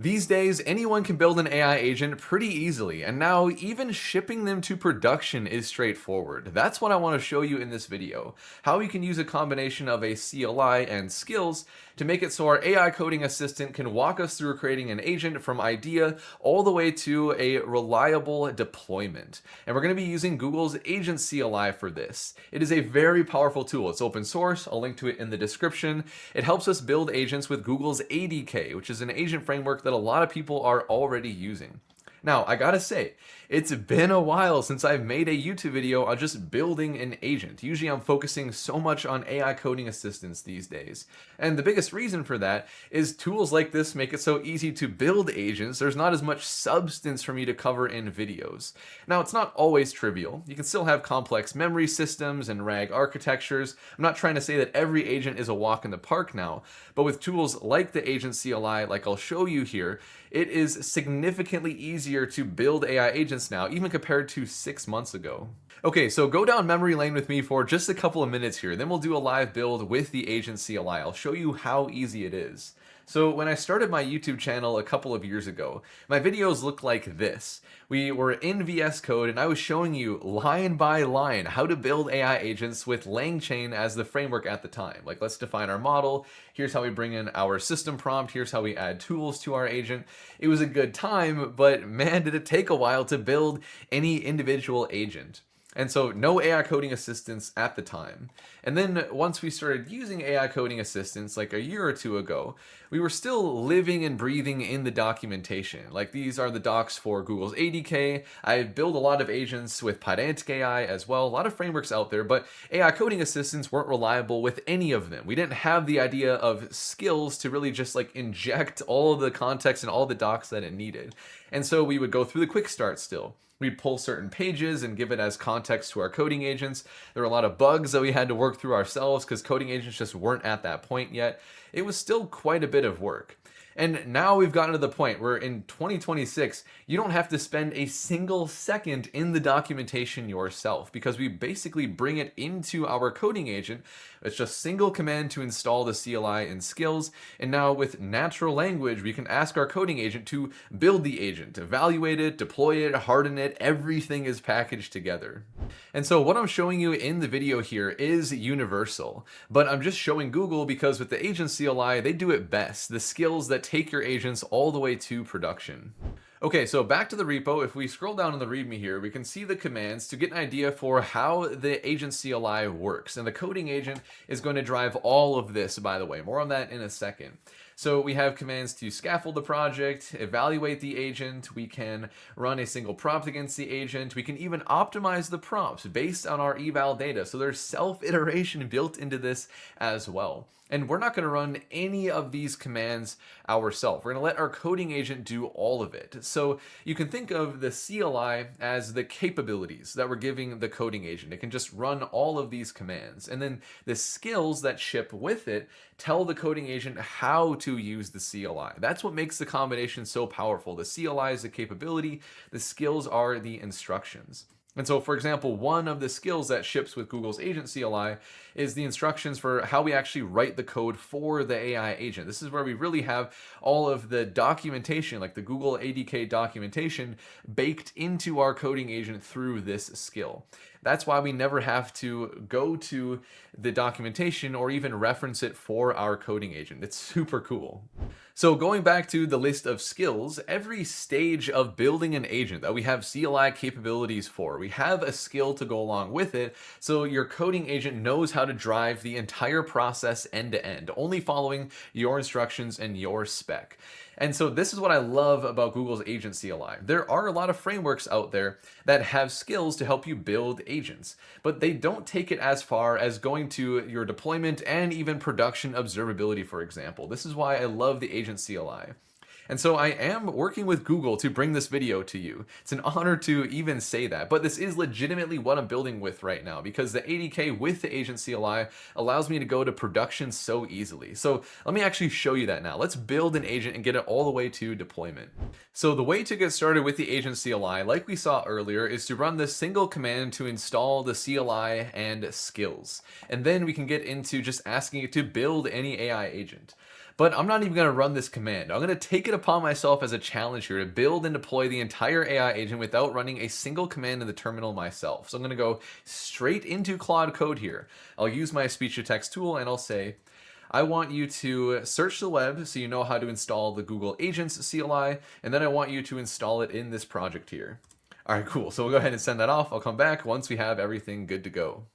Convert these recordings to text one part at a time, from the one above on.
These days, anyone can build an AI agent pretty easily, and now even shipping them to production is straightforward. That's what I want to show you in this video, how we can use a combination of a CLI and skills to make it so our AI coding assistant can walk us through creating an agent from idea all the way to a reliable deployment. And we're going to be using Google's Agent CLI for this. It is a very powerful tool. It's open source. I'll link to it in the description. It helps us build agents with Google's ADK, which is an agent framework that a lot of people are already using. Now, I gotta say, it's been a while since I've made a YouTube video on just building an agent. Usually I'm focusing so much on AI coding assistants these days. And the biggest reason for that is tools like this make it so easy to build agents. There's not as much substance for me to cover in videos. Now, it's not always trivial. You can still have complex memory systems and RAG architectures. I'm not trying to say that every agent is a walk in the park now, but with tools like the Agent CLI, like I'll show you here, it is significantly easier to build AI agents now, even compared to 6 months ago. Okay, so go down memory lane with me for just a couple of minutes here, then we'll do a live build with the Agent CLI. I'll show you how easy it is. So when I started my YouTube channel a couple of years ago, my videos looked like this. We were in VS Code and I was showing you line by line how to build AI agents with LangChain as the framework at the time. Like, let's define our model. Here's how we bring in our system prompt. Here's how we add tools to our agent. It was a good time, but man, did it take a while to build any individual agent. And so no AI coding assistants at the time. And then once we started using AI coding assistants like a year or two ago, we were still living and breathing in the documentation. Like, these are the docs for Google's ADK. I built a lot of agents with Pydantic AI as well, a lot of frameworks out there, but AI coding assistants weren't reliable with any of them. We didn't have the idea of skills to really just like inject all of the context and all the docs that it needed. And so we would go through the quick start still. We'd pull certain pages and give it as context to our coding agents. There were a lot of bugs that we had to work through ourselves because coding agents just weren't at that point yet. It was still quite a bit of work. And now we've gotten to the point where in 2026, you don't have to spend a single second in the documentation yourself, because we basically bring it into our coding agent. It's just single command to install the CLI and skills. And now with natural language, we can ask our coding agent to build the agent, evaluate it, deploy it, harden it. Everything is packaged together. And so what I'm showing you in the video here is universal, but I'm just showing Google because with the Agent CLI, they do it best. The skills that take your agents all the way to production. Okay, so back to the repo. If we scroll down in the README here, we can see the commands to get an idea for how the Agent CLI works. And the coding agent is going to drive all of this, by the way. More on that in a second. So we have commands to scaffold the project, evaluate the agent, we can run a single prompt against the agent, we can even optimize the prompts based on our eval data. So there's self-iteration built into this as well. And we're not going to run any of these commands ourselves. We're going to let our coding agent do all of it. So you can think of the CLI as the capabilities that we're giving the coding agent. It can just run all of these commands. And then the skills that ship with it tell the coding agent how to use the CLI. That's what makes the combination so powerful. The CLI is the capability, the skills are the instructions. And so, for example, one of the skills that ships with Google's Agent CLI is the instructions for how we actually write the code for the AI agent. This is where we really have all of the documentation, like the Google ADK documentation, baked into our coding agent through this skill. That's why we never have to go to the documentation or even reference it for our coding agent. It's super cool. So going back to the list of skills, every stage of building an agent that we have CLI capabilities for, we have a skill to go along with it, so your coding agent knows how to drive the entire process end to end, only following your instructions and your spec. And so this is what I love about Google's Agent CLI. There are a lot of frameworks out there that have skills to help you build agents, but they don't take it as far as going to your deployment and even production observability, for example. This is why I love the Agent CLI. And so I am working with Google to bring this video to you. It's an honor to even say that, but this is legitimately what I'm building with right now, because the ADK with the Agent CLI allows me to go to production so easily. So let me actually show you that now. Let's build an agent and get it all the way to deployment. So the way to get started with the Agent CLI, like we saw earlier, is to run this single command to install the CLI and skills. And then we can get into just asking it to build any AI agent. But I'm not even going to run this command. I'm going to take it upon myself as a challenge here to build and deploy the entire AI agent without running a single command in the terminal myself. So I'm going to go straight into Claude Code here. I'll use my speech to text tool and I'll say, I want you to search the web so you know how to install the Google Agents CLI, and then I want you to install it in this project here. All right, cool. So we'll go ahead and send that off. I'll come back once we have everything good to go.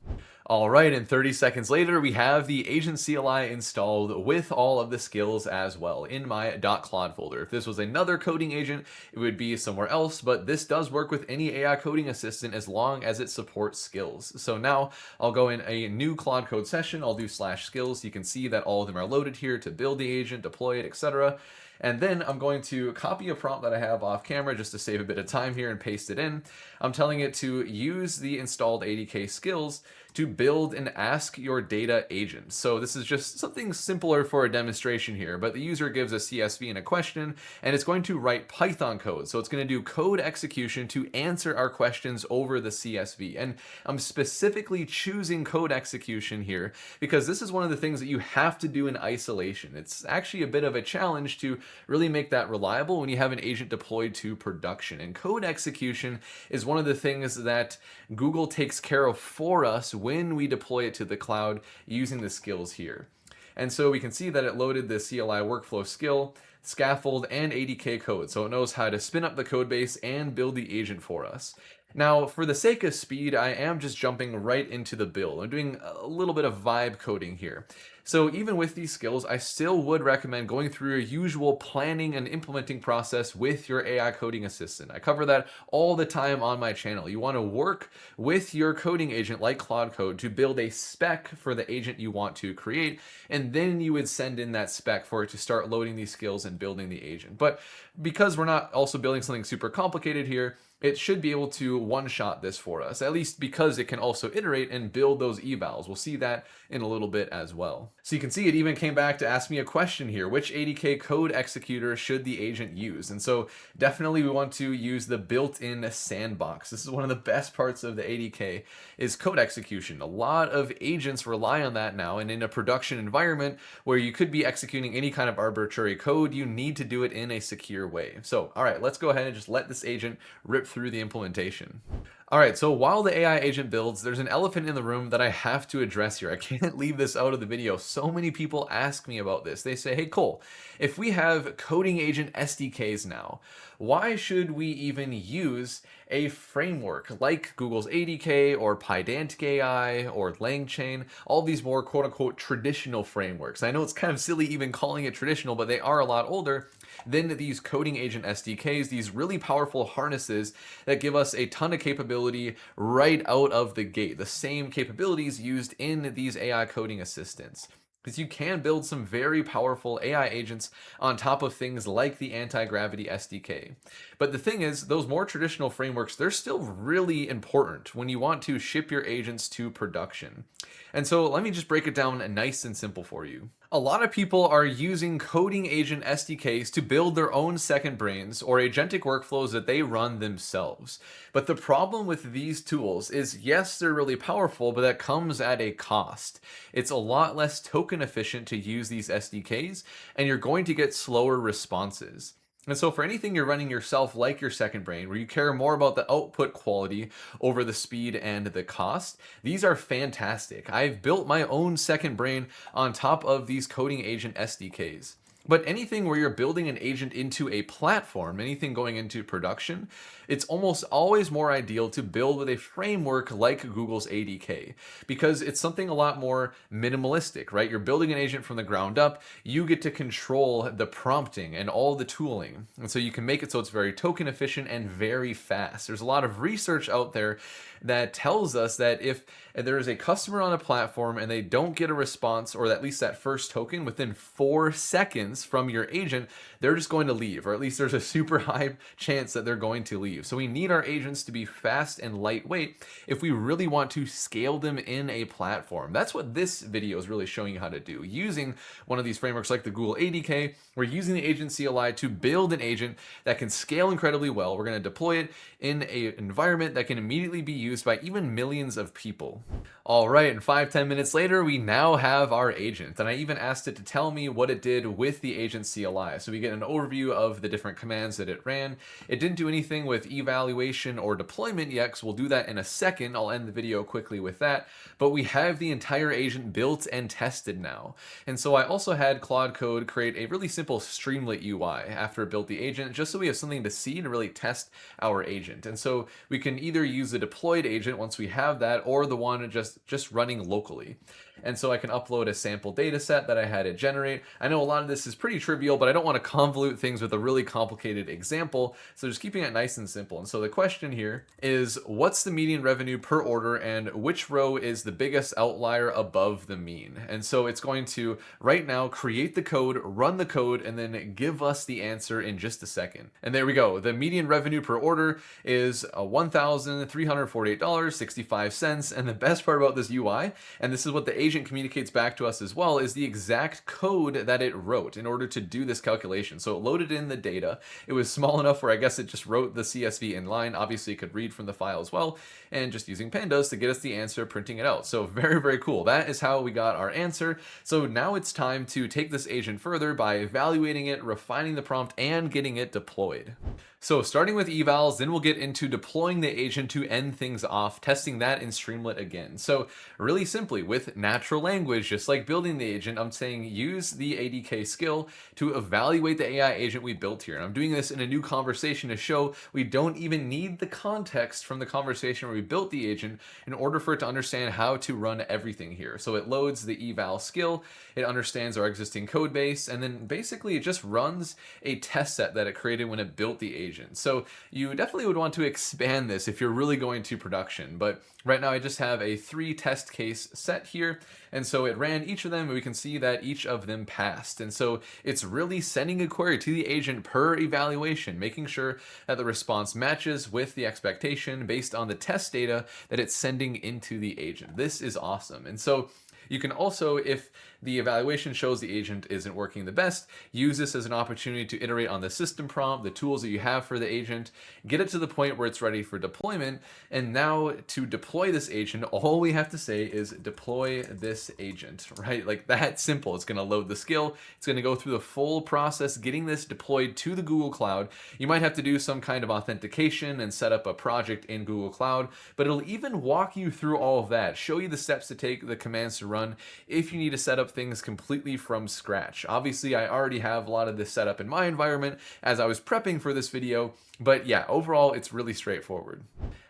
All right, and 30 seconds later, we have the Agent CLI installed with all of the skills as well in my .claude folder. If this was another coding agent, it would be somewhere else, but this does work with any AI coding assistant as long as it supports skills. So now I'll go in a new Claude Code session. I'll do /skills. You can see that all of them are loaded here to build the agent, deploy it, etc. And then I'm going to copy a prompt that I have off camera just to save a bit of time here and paste it in. I'm telling it to use the installed ADK skills to build an ask your data agent. So this is just something simpler for a demonstration here, but the user gives a CSV and a question, and it's going to write Python code. So it's going to do code execution to answer our questions over the CSV. And I'm specifically choosing code execution here because this is one of the things that you have to do in isolation. It's actually a bit of a challenge to really make that reliable when you have an agent deployed to production. And code execution is one of the things that Google takes care of for us when we deploy it to the cloud using the skills here. And so we can see that it loaded the CLI workflow skill, scaffold, and ADK code. So it knows how to spin up the code base and build the agent for us. Now, for the sake of speed, I am just jumping right into the build. I'm doing a little bit of vibe coding here. So even with these skills, I still would recommend going through your usual planning and implementing process with your AI coding assistant. I cover that all the time on my channel. You want to work with your coding agent like Claude Code to build a spec for the agent you want to create, and then you would send in that spec for it to start loading these skills and building the agent. But because we're not also building something super complicated here, it should be able to one-shot this for us, at least because it can also iterate and build those evals. We'll see that in a little bit as well. So you can see it even came back to ask me a question here. Which ADK code executor should the agent use? And so definitely we want to use the built-in sandbox. This is one of the best parts of the ADK is code execution. A lot of agents rely on that now, and in a production environment where you could be executing any kind of arbitrary code, you need to do it in a secure way. So, all right, let's go ahead and just let this agent rip through the implementation. All right, so while the AI agent builds, there's an elephant in the room that I have to address here. I can't leave this out of the video. So many people ask me about this. They say, hey, Cole, if we have coding agent SDKs now, why should we even use a framework like Google's ADK or Pydantic AI or LangChain, all these more quote unquote traditional frameworks? I know it's kind of silly even calling it traditional, but they are a lot older than these coding agent SDKs, these really powerful harnesses that give us a ton of capability right out of the gate, the same capabilities used in these AI coding assistants. Because you can build some very powerful AI agents on top of things like the anti-gravity SDK. But the thing is, those more traditional frameworks, they're still really important when you want to ship your agents to production. And so let me just break it down nice and simple for you. A lot of people are using coding agent SDKs to build their own second brains or agentic workflows that they run themselves. But the problem with these tools is, yes, they're really powerful, but that comes at a cost. It's a lot less token efficient to use these SDKs, and you're going to get slower responses. And so for anything you're running yourself, like your second brain, where you care more about the output quality over the speed and the cost, these are fantastic. I've built my own second brain on top of these coding agent SDKs. But anything where you're building an agent into a platform, anything going into production, it's almost always more ideal to build with a framework like Google's ADK because it's something a lot more minimalistic, right? You're building an agent from the ground up. You get to control the prompting and all the tooling. And so you can make it so it's very token efficient and very fast. There's a lot of research out there that tells us that if there is a customer on a platform and they don't get a response, or at least that first token within 4 seconds, commands from your agent, they're just going to leave, or at least there's a super high chance that they're going to leave. So we need our agents to be fast and lightweight if we really want to scale them in a platform. That's what this video is really showing you how to do. Using one of these frameworks like the Google ADK, we're using the Agent CLI to build an agent that can scale incredibly well. We're going to deploy it in an environment that can immediately be used by even millions of people. All right, and 5-10 minutes later, we now have our agent. And I even asked it to tell me what it did with the Agent CLI. So we get an overview of the different commands that it ran. It didn't do anything with evaluation or deployment yet, because we'll do that in a second. I'll end the video quickly with that. But we have the entire agent built and tested now. And so I also had Claude Code create a really simple Streamlit UI after it built the agent, just so we have something to see to really test our agent. And so we can either use the deployed agent once we have that, or the one just running locally. And so I can upload a sample data set that I had it generate. I know a lot of this is pretty trivial, but I don't want to convolute things with a really complicated example. So just keeping it nice and simple. And so the question here is, what's the median revenue per order and which row is the biggest outlier above the mean? And so it's going to right now create the code, run the code, and then give us the answer in just a second. And there we go. The median revenue per order is $1,348.65. And the best part about this UI, and this is what the agent communicates back to us as well, is the exact code that it wrote in order to do this calculation. So it loaded in the data. It was small enough where I guess it just wrote the CSV in line. Obviously it could read from the file as well, and just using pandas to get us the answer, printing it out. So very, very cool. That is how we got our answer. So now it's time to take this agent further by evaluating it, refining the prompt, and getting it deployed. So starting with evals, then we'll get into deploying the agent to end things off, testing that in Streamlit again. So really simply, with natural language, just like building the agent, I'm saying use the ADK skill to evaluate the AI agent we built here. And I'm doing this in a new conversation to show we don't even need the context from the conversation where we built the agent in order for it to understand how to run everything here. So it loads the eval skill, it understands our existing code base, and then basically it just runs a test set that it created when it built the agent. So you definitely would want to expand this if you're really going to production. But right now I just have a 3 test case set here. And so it ran each of them, and we can see that each of them passed. And so it's really sending a query to the agent per evaluation, making sure that the response matches with the expectation based on the test data that it's sending into the agent. This is awesome. And so you can also, if the evaluation shows the agent isn't working the best, use this as an opportunity to iterate on the system prompt, the tools that you have for the agent, get it to the point where it's ready for deployment. And now to deploy this agent, all we have to say is deploy this agent, right? Like that simple. It's going to load the skill. It's going to go through the full process, getting this deployed to the Google Cloud. You might have to do some kind of authentication and set up a project in Google Cloud, but it'll even walk you through all of that, show you the steps to take, the commands to run if you need to set up things completely from scratch. Obviously, I already have a lot of this set up in my environment as I was prepping for this video, but yeah, overall, it's really straightforward.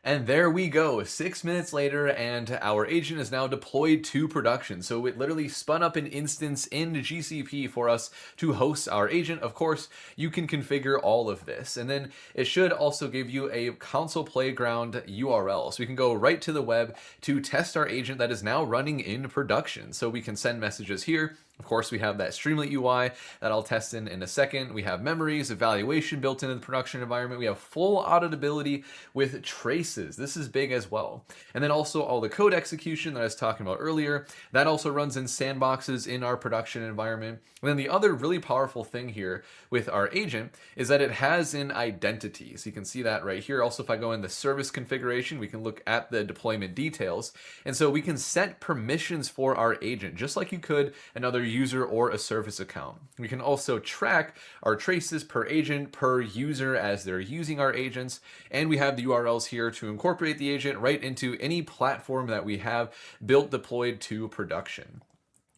And there we go, 6 minutes later, and our agent is now deployed to production. So it literally spun up an instance in GCP for us to host our agent. Of course, you can configure all of this. And then it should also give you a console playground URL. So we can go right to the web to test our agent that is now running in production. So we can send messages here. Of course, we have that Streamlit UI that I'll test in a second. We have memories, evaluation built into the production environment. We have full auditability with traces. This is big as well. And then also all the code execution that I was talking about earlier, that also runs in sandboxes in our production environment. And then the other really powerful thing here with our agent is that it has an identity. So you can see that right here. Also, if I go in the service configuration, we can look at the deployment details. And so we can set permissions for our agent, just like you could another user or a service account. We can also track our traces per agent, per user as they're using our agents. And we have the URLs here to incorporate the agent right into any platform that we have built, deployed to production.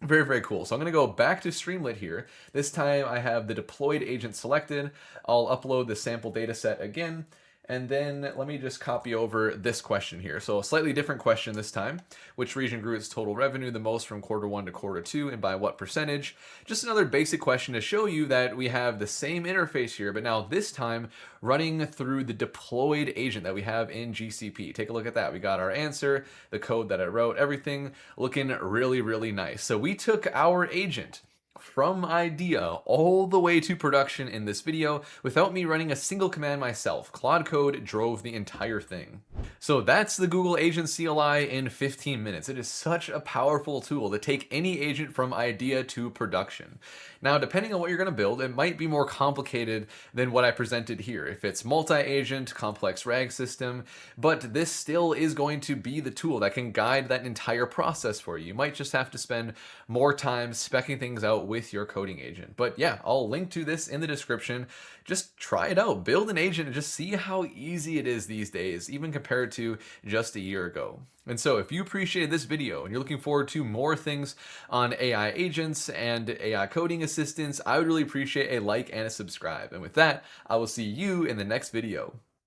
Very, very cool. So I'm going to go back to Streamlit here. This time I have the deployed agent selected. I'll upload the sample data set again. And then let me just copy over this question here. So a slightly different question this time. Which region grew its total revenue the most from Q1 to Q2 and by what percentage? Just another basic question to show you that we have the same interface here, but now this time running through the deployed agent that we have in GCP. Take a look at that. We got our answer, the code that I wrote, everything looking really, really nice. So we took our agent from idea all the way to production in this video without me running a single command myself. Claude Code drove the entire thing. So that's the Google Agent CLI in 15 minutes. It is such a powerful tool to take any agent from idea to production. Now, depending on what you're going to build, it might be more complicated than what I presented here. If it's multi-agent, complex RAG system, but this still is going to be the tool that can guide that entire process for you. You might just have to spend more time speccing things out with your coding agent. But yeah, I'll link to this in the description. Just try it out, build an agent and just see how easy it is these days, even compared to just a year ago. And so if you appreciated this video and you're looking forward to more things on AI agents and AI coding assistants, I would really appreciate a like and a subscribe. And with that, I will see you in the next video.